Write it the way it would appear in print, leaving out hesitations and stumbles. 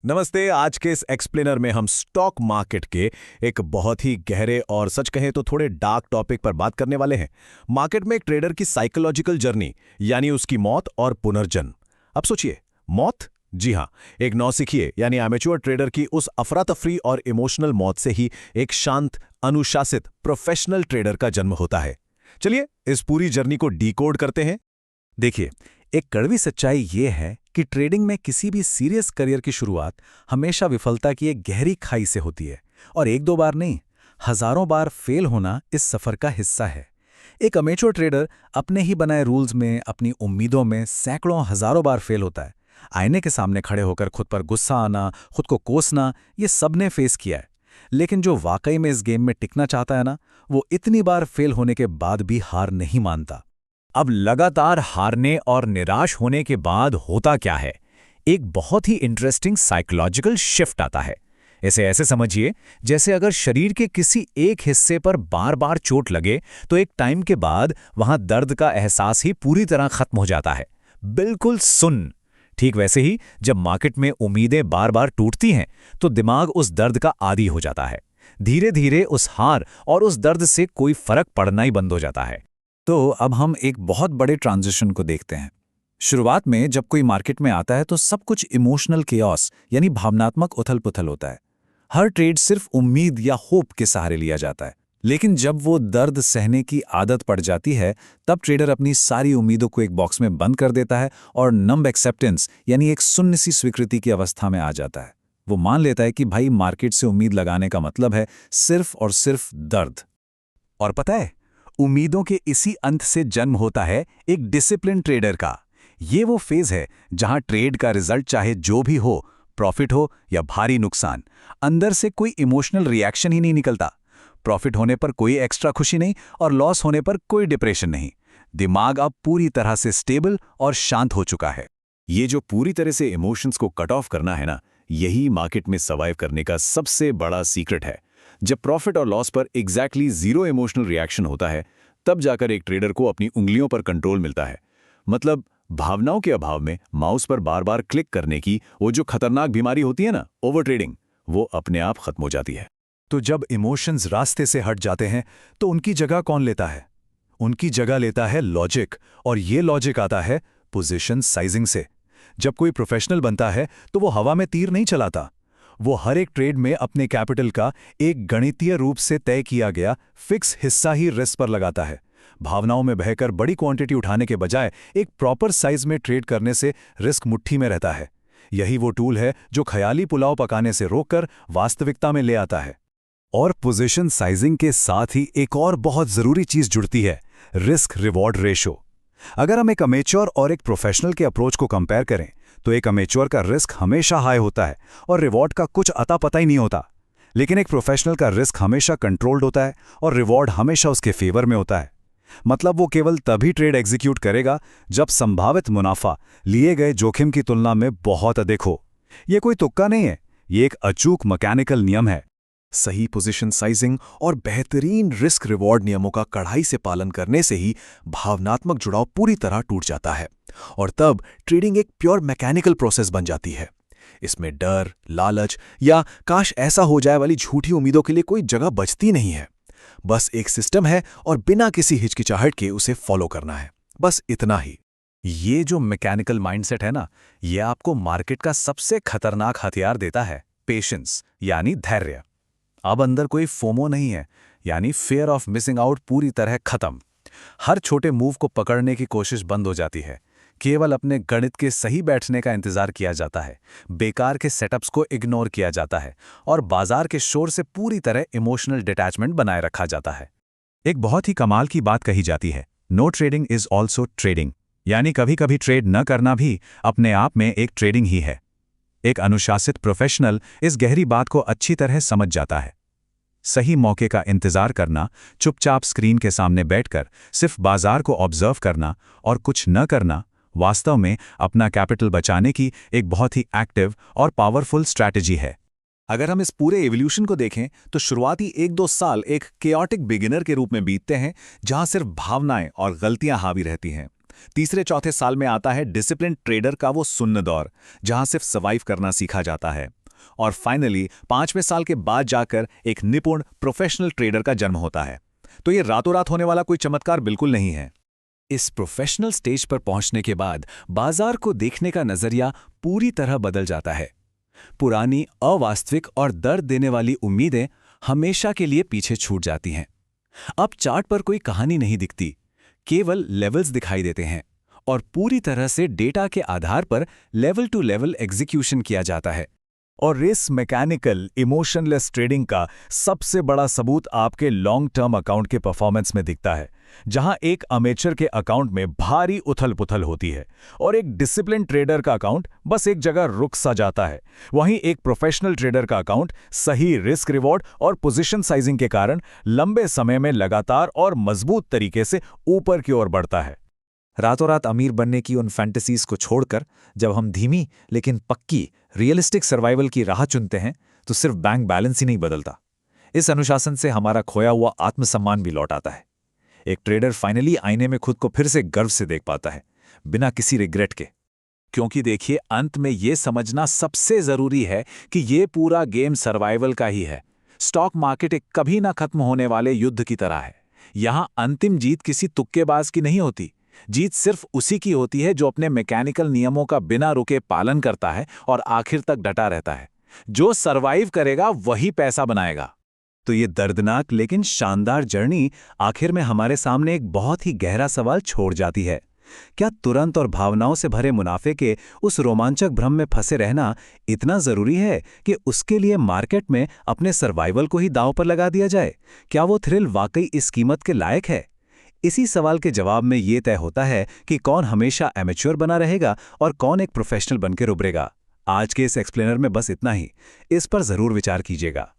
नमस्ते। आज के इस एक्सप्लेनर में हम स्टॉक मार्केट के एक बहुत ही गहरे और सच कहें तो थोड़े डार्क टॉपिक पर बात करने वाले हैं। मार्केट में एक ट्रेडर की साइकोलॉजिकल जर्नी, यानी उसकी मौत और पुनर्जन्म। अब सोचिए, मौत, जी हां, एक नौसिखिए यानी एमेच्योर ट्रेडर की उस अफरा तफरी और इमोशनल मौत से ही एक शांत, अनुशासित, प्रोफेशनल ट्रेडर का जन्म होता है। चलिए इस पूरी जर्नी को डिकोड करते हैं। देखिए, एक कड़वी सच्चाई ये है कि ट्रेडिंग में किसी भी सीरियस करियर की शुरुआत हमेशा विफलता की एक गहरी खाई से होती है, और एक दो बार नहीं, हजारों बार फेल होना इस सफर का हिस्सा है। एक अमेच्योर ट्रेडर अपने ही बनाए रूल्स में, अपनी उम्मीदों में सैकड़ों हजारों बार फेल होता है। आईने के सामने खड़े होकर खुद पर गुस्सा आना, खुद को कोसना, ये सबने फेस किया है। लेकिन जो वाकई में इस गेम में टिकना चाहता है ना, वो इतनी बार फेल होने के बाद भी हार नहीं मानता। अब लगातार हारने और निराश होने के बाद होता क्या है? एक बहुत ही इंटरेस्टिंग साइकोलॉजिकल शिफ्ट आता है। इसे ऐसे समझिए जैसे अगर शरीर के किसी एक हिस्से पर बार बार चोट लगे तो एक टाइम के बाद वहां दर्द का एहसास ही पूरी तरह खत्म हो जाता है, बिल्कुल सुन्न। ठीक वैसे ही जब मार्केट में उम्मीदें बार बार टूटती हैं तो दिमाग उस दर्द का आदी हो जाता है। धीरे धीरे उस हार और उस दर्द से कोई फर्क पड़ना ही बंद हो जाता है। तो अब हम एक बहुत बड़े ट्रांजिशन को देखते हैं। शुरुआत में जब कोई मार्केट में आता है तो सब कुछ इमोशनल केओस यानी भावनात्मक उथल-पुथल होता है। हर ट्रेड सिर्फ उम्मीद या होप के सहारे लिया जाता है। लेकिन जब वो दर्द सहने की आदत पड़ जाती है, तब ट्रेडर अपनी सारी उम्मीदों को एक बॉक्स में बंद कर देता है और नम्ब एक्सेप्टेंस यानी एक शून्य सी स्वीकृति की अवस्था में आ जाता है। वो मान लेता है कि भाई मार्केट से उम्मीद लगाने का मतलब है सिर्फ और सिर्फ दर्द। और पता है, उम्मीदों के इसी अंत से जन्म होता है एक डिसिप्लिन ट्रेडर का। ये वो फेज है जहां ट्रेड का रिजल्ट चाहे जो भी हो, प्रॉफिट हो या भारी नुकसान, अंदर से कोई इमोशनल रिएक्शन ही नहीं निकलता। प्रॉफिट होने पर कोई एक्स्ट्रा खुशी नहीं और लॉस होने पर कोई डिप्रेशन नहीं। दिमाग अब पूरी तरह से स्टेबल और शांत हो चुका है। ये जो पूरी तरह से इमोशंस को कट ऑफ करना है ना, यही मार्केट में सर्वाइव करने का सबसे बड़ा सीक्रेट है। जब प्रॉफिट और लॉस पर एग्जैक्टली जीरो इमोशनल रिएक्शन होता है, तब जाकर एक ट्रेडर को अपनी उंगलियों पर कंट्रोल मिलता है। मतलब भावनाओं के अभाव में माउस पर बार बार क्लिक करने की वो जो खतरनाक बीमारी होती है ना, ओवर ट्रेडिंग, वो अपने आप खत्म हो जाती है। तो जब इमोशंस रास्ते से हट जाते हैं तो उनकी जगह कौन लेता है? उनकी जगह लेता है लॉजिक, और ये लॉजिक आता है पोजीशन साइजिंग से। जब कोई प्रोफेशनल बनता है तो वो हवा में तीर नहीं चलाता। वो हर एक ट्रेड में अपने कैपिटल का एक गणितीय रूप से तय किया गया फिक्स हिस्सा ही रिस्क पर लगाता है। भावनाओं में बहकर बड़ी क्वांटिटी उठाने के बजाय एक प्रॉपर साइज में ट्रेड करने से रिस्क मुट्ठी में रहता है। यही वो टूल है जो ख्याली पुलाव पकाने से रोककर वास्तविकता में ले आता है। और पोजीशन साइजिंग के साथ ही एक और बहुत जरूरी चीज जुड़ती है, रिस्क रिवॉर्ड रेशो। अगर हम एक अमेच्योर और एक प्रोफेशनल के अप्रोच को कंपेयर करें तो एक अमेच्योर का रिस्क हमेशा हाई होता है और रिवॉर्ड का कुछ अता पता ही नहीं होता। लेकिन एक प्रोफेशनल का रिस्क हमेशा कंट्रोल्ड होता है और रिवॉर्ड हमेशा उसके फेवर में होता है। मतलब वो केवल तभी ट्रेड एग्जीक्यूट करेगा जब संभावित मुनाफा लिए गए जोखिम की तुलना में बहुत अधिक हो। ये कोई तुक्का नहीं है, ये एक अचूक मैकेनिकल नियम है। सही पोजीशन साइजिंग और बेहतरीन रिस्क रिवॉर्ड नियमों का कड़ाई से पालन करने से ही भावनात्मक जुड़ाव पूरी तरह टूट जाता है, और तब ट्रेडिंग एक प्योर मैकेनिकल प्रोसेस बन जाती है। इसमें डर, लालच या काश ऐसा हो जाए वाली झूठी उम्मीदों के लिए कोई जगह बचती नहीं है। बस एक सिस्टम है और बिना किसी हिचकिचाहट के उसे फॉलो करना है, बस इतना ही। ये जो मैकेनिकल माइंडसेट है ना, ये आपको मार्केट का सबसे खतरनाक हथियार देता है, पेशेंस यानी धैर्य। अब अंदर कोई फोमो नहीं है, यानी फियर ऑफ मिसिंग आउट पूरी तरह खत्म। हर छोटे मूव को पकड़ने की कोशिश बंद हो जाती है। केवल अपने गणित के सही बैठने का इंतजार किया जाता है, बेकार के सेटअप्स को इग्नोर किया जाता है और बाजार के शोर से पूरी तरह इमोशनल डिटैचमेंट बनाए रखा जाता है। एक बहुत ही कमाल की बात कही जाती है, no trading is also trading, यानी कभी कभी ट्रेड न करना भी अपने आप में एक ट्रेडिंग ही है। एक अनुशासित प्रोफेशनल इस गहरी बात को अच्छी तरह समझ जाता है। सही मौके का इंतजार करना, चुपचाप स्क्रीन के सामने बैठकर सिर्फ बाजार को ऑब्जर्व करना और कुछ न करना, वास्तव में अपना कैपिटल बचाने की एक बहुत ही एक्टिव और पावरफुल स्ट्रैटेजी है। अगर हम इस पूरे एवोल्यूशन को देखें तो शुरुआती 1-2 साल एक केओटिक बिगिनर के रूप में बीतते हैं, जहां सिर्फ भावनाएं और गलतियां हावी रहती हैं। तीसरे चौथे साल में आता है डिसिप्लिन ट्रेडर का वो सुन्न दौर, जहां सिर्फ सर्वाइव करना सीखा जाता है। और फाइनली 5वें साल के बाद जाकर एक निपुण प्रोफेशनल ट्रेडर का जन्म होता है। तो ये रातों रात होने वाला कोई चमत्कार बिल्कुल नहीं है। इस प्रोफेशनल स्टेज पर पहुंचने के बाद बाजार को देखने का नजरिया पूरी तरह बदल जाता है। पुरानी अवास्तविक और दर्द देने वाली उम्मीदें हमेशा के लिए पीछे छूट जाती हैं। अब चार्ट पर कोई कहानी नहीं दिखती, केवल लेवल्स दिखाई देते हैं और पूरी तरह से डेटा के आधार पर लेवल टू लेवल एग्जीक्यूशन किया जाता है। और इस मैकेनिकल इमोशनलेस ट्रेडिंग का सबसे बड़ा सबूत आपके लॉन्ग टर्म अकाउंट के परफॉर्मेंस में दिखता है, जहां एक अमेचर के अकाउंट में भारी उथल-पुथल होती है और एक डिसिप्लिन ट्रेडर का अकाउंट बस एक जगह रुक सा जाता है। वहीं एक प्रोफेशनल ट्रेडर का अकाउंट सही रिस्क रिवॉर्ड और पोजीशन साइजिंग के कारण लंबे समय में लगातार और मजबूत तरीके से ऊपर की ओर बढ़ता है। रातों रात अमीर बनने की उन फैंटेसीज को छोड़कर जब हम धीमी लेकिन पक्की रियलिस्टिक सर्वाइवल की राह चुनते हैं तो सिर्फ बैंक बैलेंस ही नहीं बदलता, इस अनुशासन से हमारा खोया हुआ आत्मसम्मान भी लौट आता है। एक ट्रेडर फाइनली आईने में खुद को फिर से गर्व से देख पाता है, बिना किसी रिग्रेट के। क्योंकि देखिए, अंत में ये समझना सबसे जरूरी है कि ये पूरा गेम सर्वाइवल का ही है। स्टॉक मार्केट एक कभी ना खत्म होने वाले युद्ध की तरह है। यहां अंतिम जीत किसी तुक्केबाज की नहीं होती, जीत सिर्फ उसी की होती है जो अपने मैकेनिकल नियमों का बिना रुके पालन करता है और आखिर तक डटा रहता है। जो सरवाइव करेगा वही पैसा बनाएगा। तो ये दर्दनाक लेकिन शानदार जर्नी आखिर में हमारे सामने एक बहुत ही गहरा सवाल छोड़ जाती है। क्या तुरंत और भावनाओं से भरे मुनाफे के उस रोमांचक भ्रम में फंसे रहना इतना जरूरी है कि उसके लिए मार्केट में अपने सर्वाइवल को ही दांव पर लगा दिया जाए? क्या वो थ्रिल वाकई इस कीमत के लायक है? इसी सवाल के जवाब में ये तय होता है कि कौन हमेशा एमेच्योर बना रहेगा और कौन एक प्रोफेशनल बनकर उभरेगा। आज के इस एक्सप्लेनर में बस इतना ही। इस पर जरूर विचार कीजिएगा।